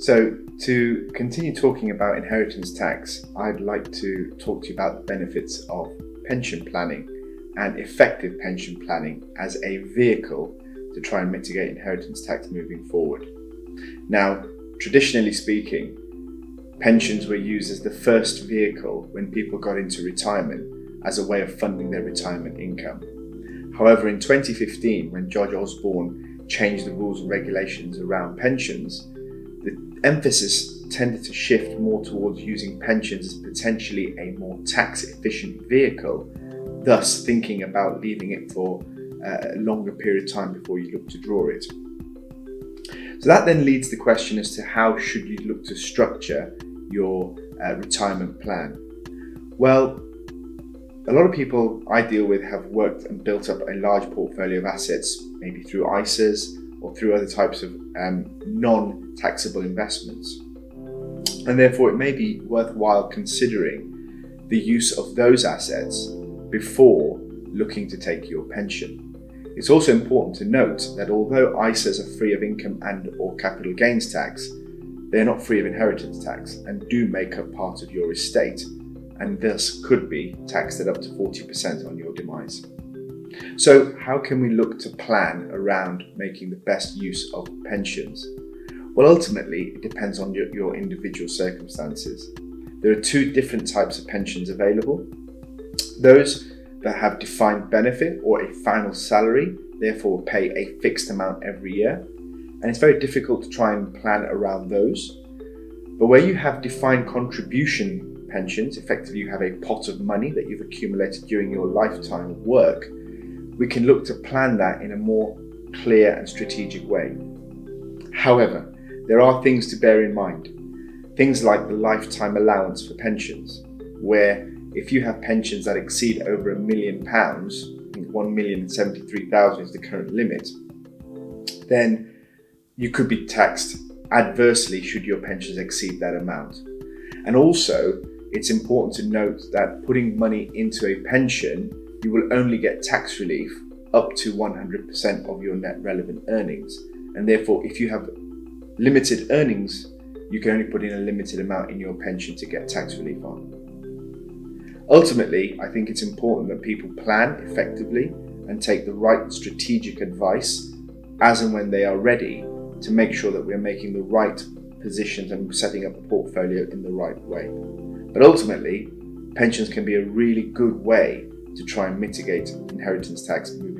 So, to continue talking about inheritance tax, I'd like to talk to you about the benefits of pension planning and effective pension planning as a vehicle to try and mitigate inheritance tax moving forward. Now, traditionally speaking, pensions were used as the first vehicle when people got into retirement as a way of funding their retirement income. However, in 2015, when George Osbourne changed the rules and regulations around pensions, the emphasis tended to shift more towards using pensions as potentially a more tax-efficient vehicle, thus thinking about leaving it for a longer period of time before you look to draw it. So that then leads the question as to how should you look to structure your retirement plan? Well, a lot of people I deal with have worked and built up a large portfolio of assets, maybe through ISAs or through other types of non-taxable investments. And therefore it may be worthwhile considering the use of those assets before looking to take your pension. It's also important to note that although ISAs are free of income and or capital gains tax, they're not free of inheritance tax and do make up part of your estate, and thus could be taxed at up to 40% on your demise. So how can we look to plan around making the best use of pensions? Well, ultimately, it depends on your individual circumstances. There are two different types of pensions available. Those that have defined benefit or a final salary, therefore pay a fixed amount every year. And it's very difficult to try and plan around those. But where you have defined contribution pensions, effectively you have a pot of money that you've accumulated during your lifetime of work, we can look to plan that in a more clear and strategic way. However, there are things to bear in mind. Things like the lifetime allowance for pensions, where if you have pensions that exceed over £1 million, I think 1,073,000 is the current limit, then you could be taxed adversely should your pensions exceed that amount. And also, it's important to note that putting money into a pension, you will only get tax relief up to 100% of your net relevant earnings. And therefore, if you have limited earnings, you can only put in a limited amount in your pension to get tax relief on. Ultimately, I think it's important that people plan effectively and take the right strategic advice as and when they are ready to make sure that we're making the right positions and setting up a portfolio in the right way. But ultimately, pensions can be a really good way to try and mitigate inheritance tax moving